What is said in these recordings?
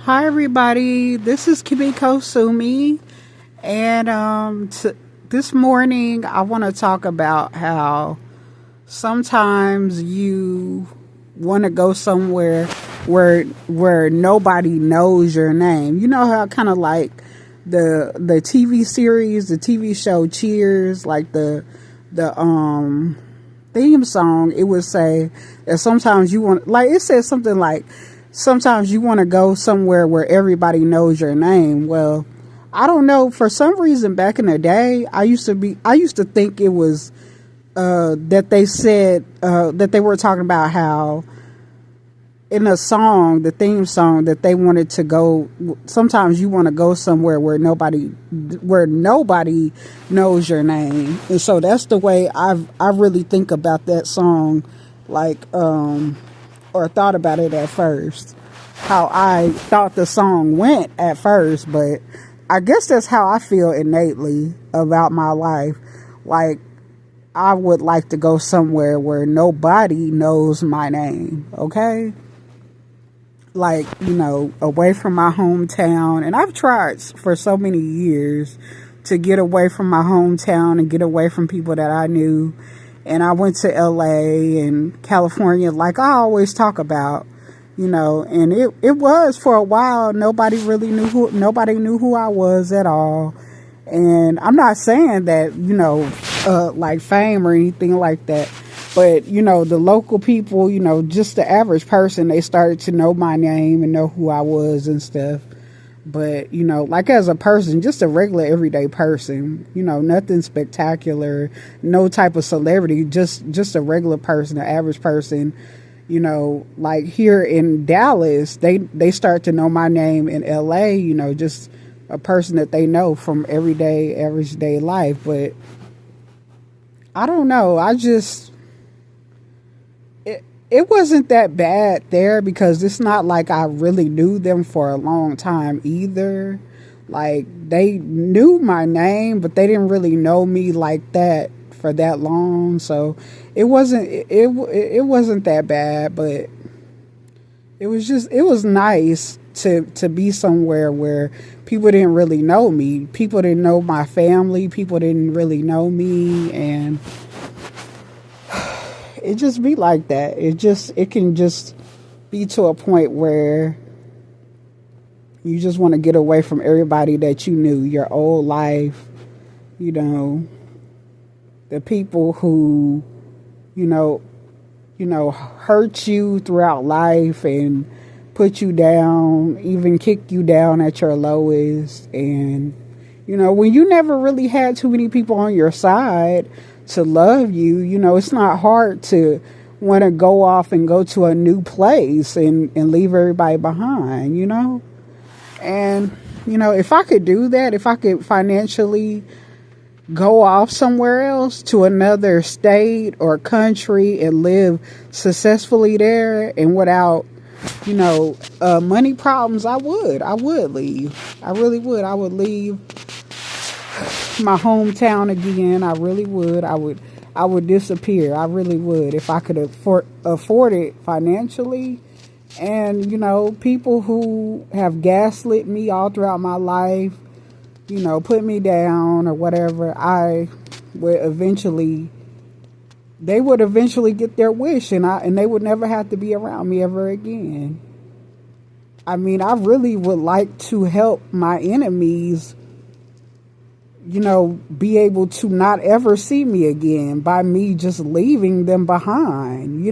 Hi, everybody. This is Kimiko Sumi, and this morning I want to talk about how sometimes you want to go somewhere where nobody knows your name. You know how kind of like the TV series, the TV show Cheers, like the theme song. It would say that sometimes you want, like it says something like sometimes you want to go somewhere where everybody knows your name. Well, I don't know. For some reason, back in the day, I used to think it was that they said that they were talking about how in a song, the theme song, that they wanted to go. Sometimes you want to go somewhere where nobody knows your name, and so that's the way I really think about that song, like or thought about it at first. How I thought the song went at first, but I guess that's how I feel innately about my life. Like I would like to go somewhere where nobody knows my name. Okay. Like, away from my hometown. And I've tried for so many years to get away from my hometown and get away from people that I knew. And I went to LA and California, like I always talk about, and it was for a while. Nobody knew who I was at all. And I'm not saying that, like fame or anything like that. But, the local people, just the average person, they started to know my name and know who I was and stuff. But, like as a person, just a regular everyday person, nothing spectacular, no type of celebrity, just a regular person, an average person, like here in Dallas, they start to know my name in LA, just a person that they know from everyday, average day life. But I don't know. It wasn't that bad there because it's not like I really knew them for a long time either. Like they knew my name, but they didn't really know me like that for that long. So it wasn't that bad, but it was nice to be somewhere where people didn't really know me. People didn't know my family. People didn't really know me, and it just be like that. It can just be to a point where you just want to get away from everybody that you knew your old life, the people who, hurt you throughout life and put you down, even kick you down at your lowest. And, when you never really had too many people on your side to love you, it's not hard to want to go off and go to a new place and leave everybody behind, And, if I could do that, if I could financially go off somewhere else to another state or country and live successfully there and without, money problems, I would leave. I really would. I would leave my hometown again. I really would. I would disappear. I really would if I could afford it financially. And, people who have gaslit me all throughout my life, put me down or whatever, they would eventually get their wish, and they would never have to be around me ever again. I mean, I really would like to help my enemies, be able to not ever see me again by me just leaving them behind,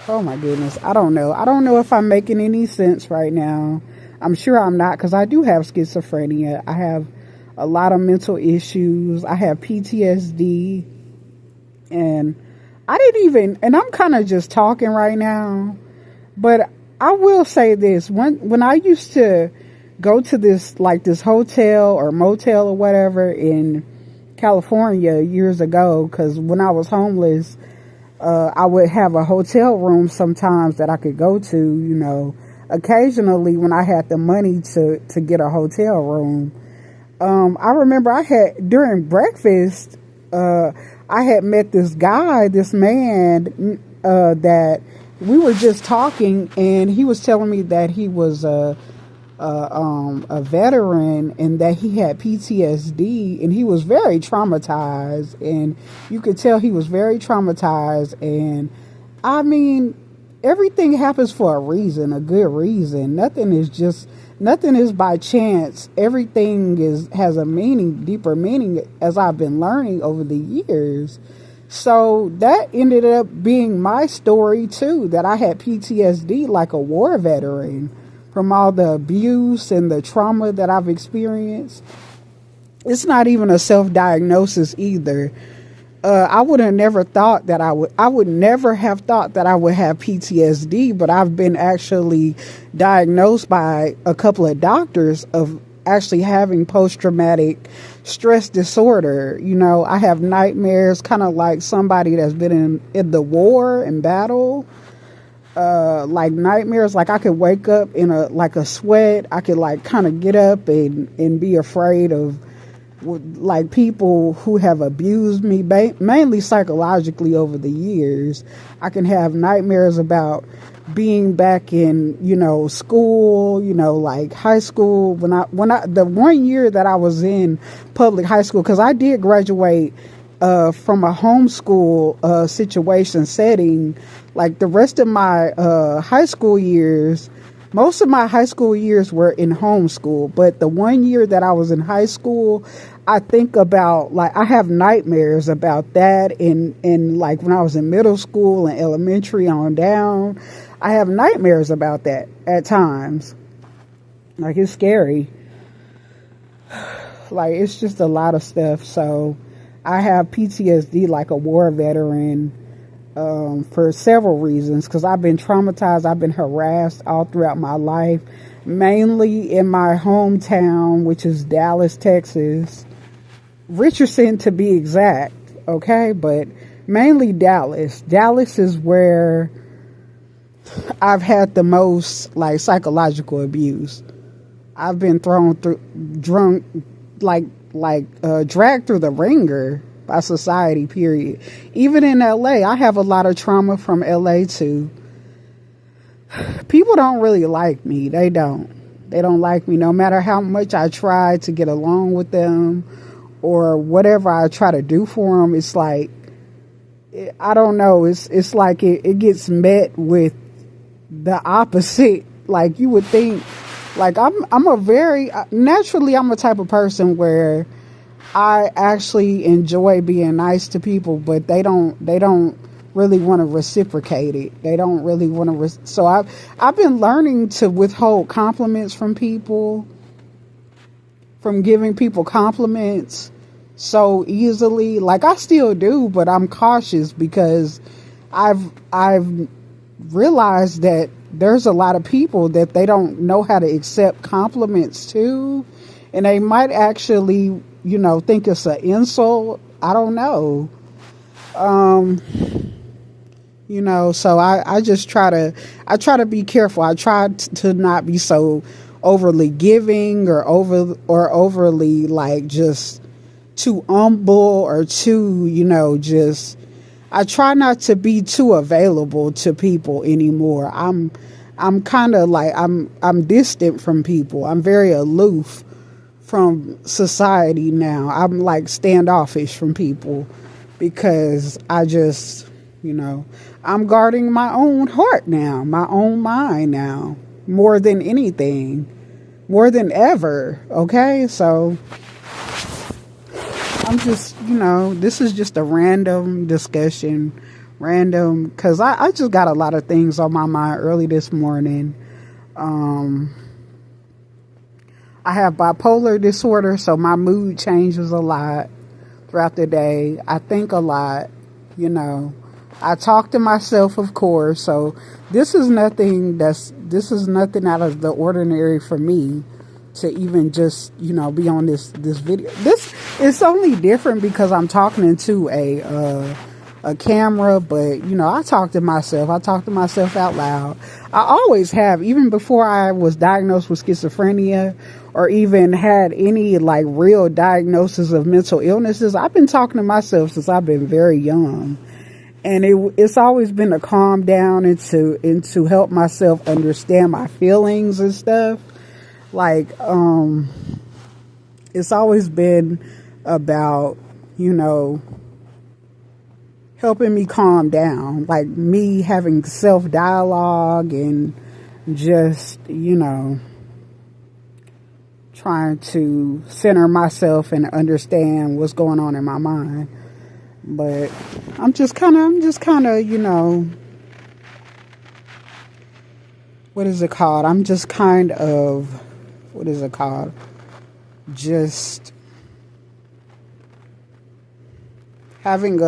Oh my goodness. I don't know. I don't know if I'm making any sense right now. I'm sure I'm not, because I do have schizophrenia. I have a lot of mental issues. I have PTSD. And I'm kind of just talking right now. But I will say this. When I used to go to this hotel or motel or whatever in California years ago, because when I was homeless, I would have a hotel room sometimes that I could go to, occasionally when I had the money to get a hotel room. I remember during breakfast, I had met this man, that we were just talking, and he was telling me that he was a veteran and that he had PTSD, and he was very traumatized, and you could tell he was very traumatized. And I mean, everything happens for a reason, a good reason. Nothing is by chance. Everything has a meaning, deeper meaning, as I've been learning over the years. So that ended up being my story too, that I had PTSD like a war veteran from all the abuse and the trauma that I've experienced. It's not even a self-diagnosis either. I would have never thought that I would never have thought that I would have PTSD, but I've been actually diagnosed by a couple of doctors of actually having post-traumatic stress disorder. You know, I have nightmares, kind of like somebody that's been in the war and battle. Like nightmares, like I could wake up in a sweat. I could like kind of get up and be afraid of like people who have abused me, mainly psychologically over the years. I can have nightmares about being back in, school, like high school. When I the 1 year that I was in public high school, because I did graduate from a homeschool situation setting. Like the rest of my high school years, most of my high school years were in homeschool, but the 1 year that I was in high school, I think about, like, I have nightmares about that. And like when I was in middle school and elementary on down, I have nightmares about that at times. Like, it's scary. Like, it's just a lot of stuff. So I have PTSD like a war veteran. For several reasons, because I've been traumatized, I've been harassed all throughout my life, mainly in my hometown, which is Dallas, Texas, Richardson to be exact, okay, but mainly Dallas. Dallas is where I've had the most like psychological abuse. I've been dragged through the ringer by society, period. Even in LA, I have a lot of trauma from LA too. People don't really like me. They don't like me, no matter how much I try to get along with them or whatever I try to do for them. It's like, I don't know. It's like it gets met with the opposite. Like, you would think, like, I'm a very, naturally, I'm a type of person where I actually enjoy being nice to people, but they don't really want to reciprocate it. They don't really want to. So I've been learning to withhold compliments from people, from giving people compliments so easily. Like, I still do, but I'm cautious because I've realized that there's a lot of people that they don't know how to accept compliments to, and they might actually, think it's an insult. I don't know. So I just try to be careful. I try to not be so overly giving or overly like just too humble or too, I try not to be too available to people anymore. I'm kind of like, I'm distant from people. I'm very aloof from society now. I'm like standoffish from people because I just, I'm guarding my own heart now, my own mind now, more than anything, more than ever. Okay. So I'm just, this is just a random discussion, because I just got a lot of things on my mind early this morning. I have bipolar disorder, so my mood changes a lot throughout the day. I think a lot, I talk to myself, of course, so this is nothing out of the ordinary for me to even just, be on this video. This is only different because I'm talking into a camera, but I talk to myself. I talk to myself out loud. I always have, even before I was diagnosed with schizophrenia or even had any like real diagnosis of mental illnesses. I've been talking to myself since I've been very young. And it's always been to calm down and to help myself understand my feelings and stuff. Like, it's always been about, you know, helping me calm down, like me having self dialogue and just, you know, trying to center myself and understand what's going on in my mind. But I'm just kind of, you know, what is it called? I'm just kind of, what is it called? Just having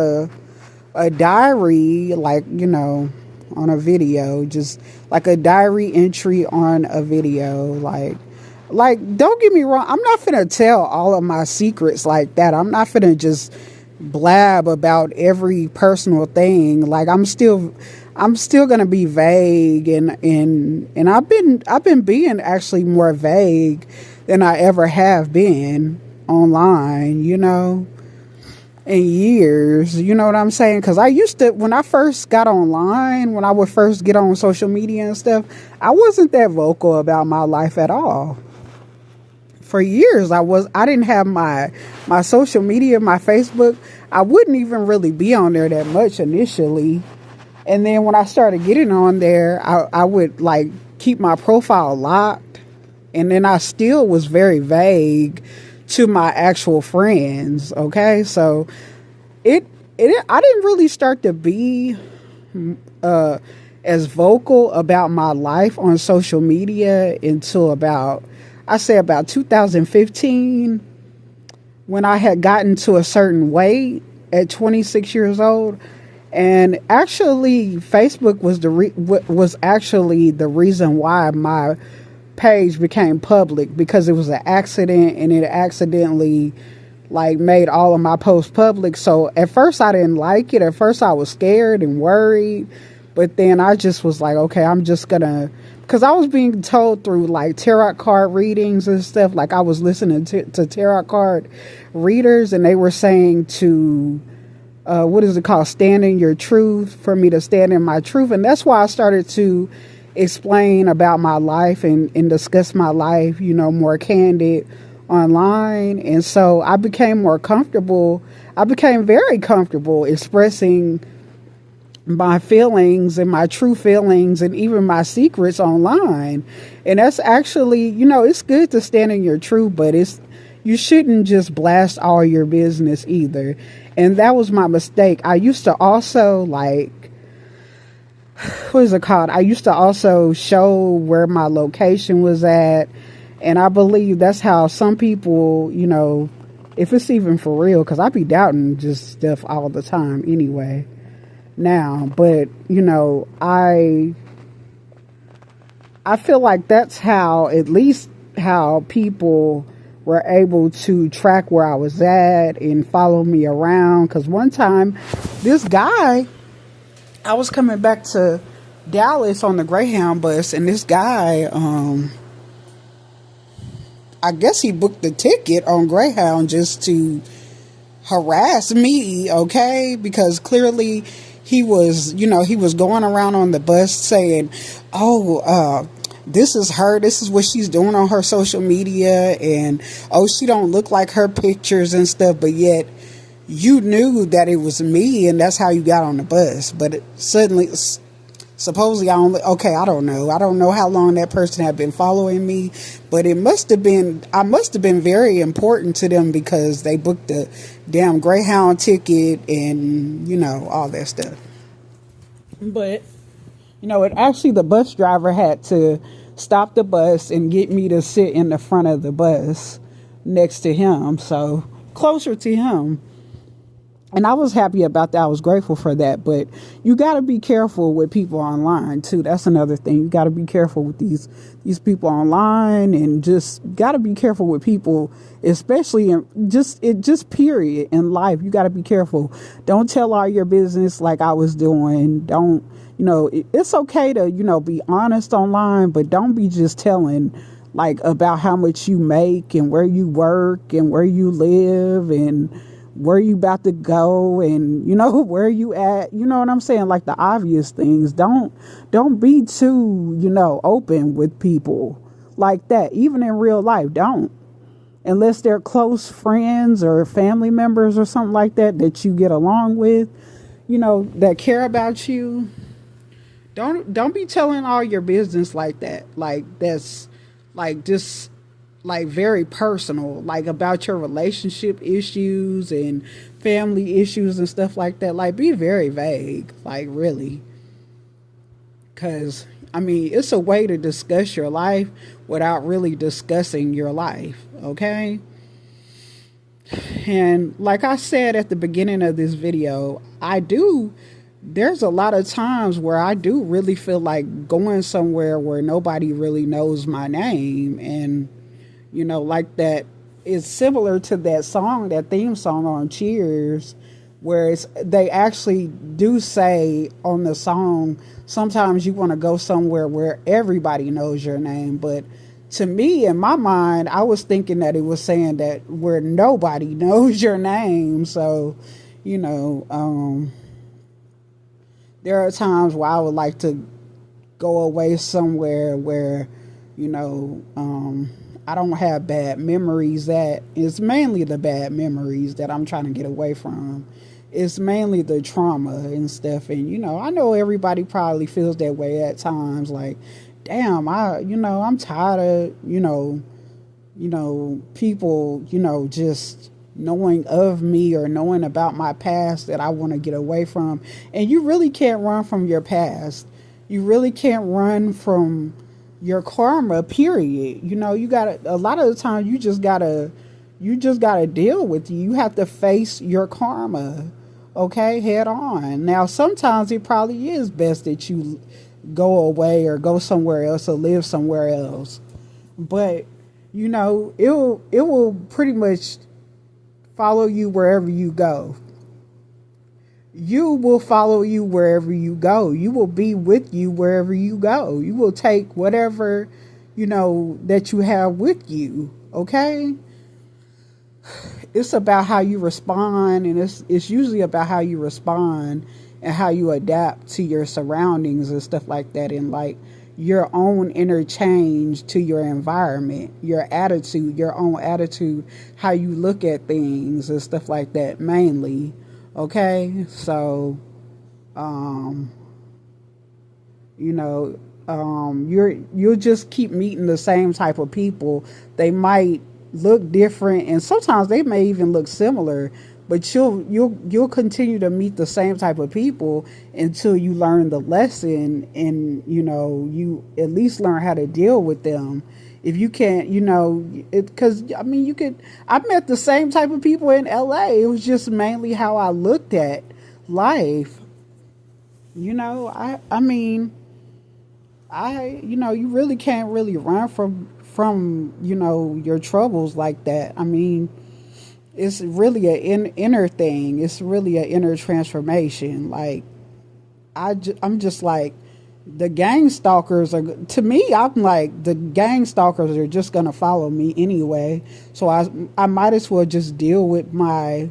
a diary, like, you know, on a video, just like a diary entry on a video. Like, don't get me wrong, I'm not finna tell all of my secrets like that. I'm not finna just blab about every personal thing. Like, I'm still gonna be vague, and I've been being actually more vague than I ever have been online, you know, in years. You know what I'm saying? Because I used to, when I first got online, when I would first get on social media and stuff, I wasn't that vocal about my life at all. For years, I didn't have my social media, my Facebook. I wouldn't even really be on there that much initially. And then when I started getting on there, I would like keep my profile locked. And then I still was very vague to my actual friends. Okay. So I didn't really start to be as vocal about my life on social media until about 2015, when I had gotten to a certain weight at 26 years old. And actually, Facebook was actually the reason why my page became public, because it was an accident, and it accidentally like made all of my posts public. So at first I didn't like it. At first I was scared and worried, but then I just was like, okay, I'm just gonna, because I was being told through like tarot card readings and stuff, like I was listening to tarot card readers, and they were saying to, what is it called? Stand in your truth, for me to stand in my truth. And that's why I started to explain about my life and discuss my life, you know, more candid online. And so I became more comfortable. I became very comfortable expressing my feelings and my true feelings and even my secrets online. And that's actually, you know, it's good to stand in your truth, but you shouldn't just blast all your business either. And that was my mistake. I used to also like, what is it called? I used to also show where my location was at. And I believe that's how some people, you know, if it's even for real, because I be doubting just stuff all the time anyway now. But, you know, I feel like that's how, at least how people were able to track where I was at and follow me around. Because one time, this guy, I was coming back to Dallas on the Greyhound bus, and this guy, I guess he booked the ticket on Greyhound just to harass me, okay? Because clearly he was, you know, he was going around on the bus saying, oh, this is her, this is what she's doing on her social media, and oh, she don't look like her pictures and stuff, but yet you knew that it was me, and that's how you got on the bus. But suddenly, supposedly, I don't know how long that person had been following me, but I must have been very important to them, because they booked the damn Greyhound ticket and, you know, all that stuff. But, you know, the bus driver had to stop the bus and get me to sit in the front of the bus next to him, so closer to him. And I was happy about that. I was grateful for that. But you got to be careful with people online, too. That's another thing. You got to be careful with these people online, and just got to be careful with people, especially in just period in life. You got to be careful. Don't tell all your business like I was doing. Don't, you know, it's okay to, you know, be honest online, but don't be just telling like about how much you make and where you work and where you live and where you about to go, and you know where you at, you know what I'm saying, like the obvious things. Don't be too, open with people like that, even in real life. Don't, unless they're close friends or family members or something like that that you get along with, that care about you. Don't be telling all your business like that. Like that's like just like very personal, like about your relationship issues and family issues and stuff like that. Like be very vague, like really. Cause I mean, it's a way to discuss your life without really discussing your life, okay? And like I said at the beginning of this video, there's a lot of times where I do really feel like going somewhere where nobody really knows my name. And, like that is similar to that song, that theme song on Cheers, where they actually do say on the song, sometimes you want to go somewhere where everybody knows your name. But to me, in my mind, I was thinking that it was saying that where nobody knows your name. So, there are times where I would like to go away somewhere where, I don't have bad memories. That it's mainly the bad memories that I'm trying to get away from. It's mainly the trauma and stuff. And, I know everybody probably feels that way at times. Like, damn, I'm tired of, people, just knowing of me or knowing about my past that I want to get away from. And you really can't run from your past. You really can't run from your karma, period. You gotta, a lot of the time you just gotta deal with you. You have to face your karma, okay, head on. Now, sometimes it probably is best that you go away or go somewhere else or live somewhere else. But, it will pretty much follow you wherever you go. You will follow you wherever you go. You will be with you wherever you go. You will take whatever, that you have with you. Okay? It's about how you respond, and it's usually about how you respond and how you adapt to your surroundings and stuff like that, and like your own interchange to your environment, your attitude, your own attitude, how you look at things and stuff like that mainly. Okay, so you'll just keep meeting the same type of people. They might look different, and sometimes they may even look similar, but you'll continue to meet the same type of people until you learn the lesson, and you at least learn how to deal with them. If you can't, because I mean, I met the same type of people in LA. It was just mainly how I looked at life. I mean, you really can't really run from your troubles like that. I mean, it's really an inner thing. It's really an inner transformation. Like, I'm just like, the gang stalkers are, to me, I'm like, the gang stalkers are just going to follow me anyway. So I might as well just deal with my,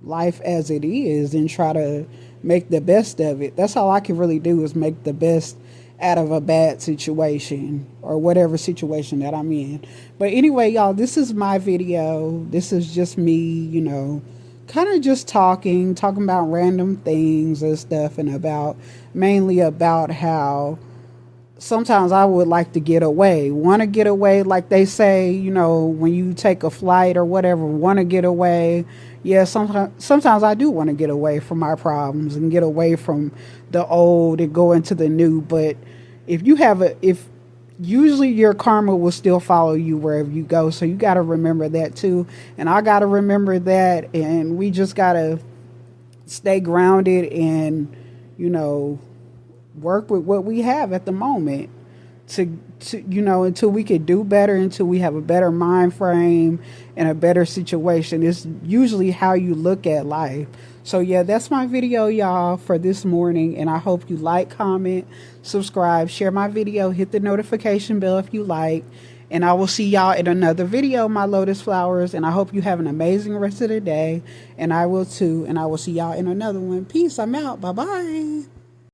life as it is and try to make the best of it. That's all I can really do, is make the best out of a bad situation or whatever situation that I'm in. But anyway, y'all, this is my video. This is just me, kind of just talking about random things and stuff, and mainly about how sometimes I would like to want to get away, like they say, when you take a flight or whatever, want to get away. Yeah, sometimes I do want to get away from my problems and get away from the old and go into the new. But if usually your karma will still follow you wherever you go. So you got to remember that too. And I got to remember that. And we just got to stay grounded and, work with what we have at the moment to until we could do better, until we have a better mind frame and a better situation. It's usually how you look at life. So yeah, that's my video, y'all, for this morning. And I hope you like, comment, subscribe, share my video, hit the notification bell if you like. And I will see y'all in another video, my lotus flowers. And I hope you have an amazing rest of the day. And I will too. And I will see y'all in another one. Peace. I'm out. Bye-bye.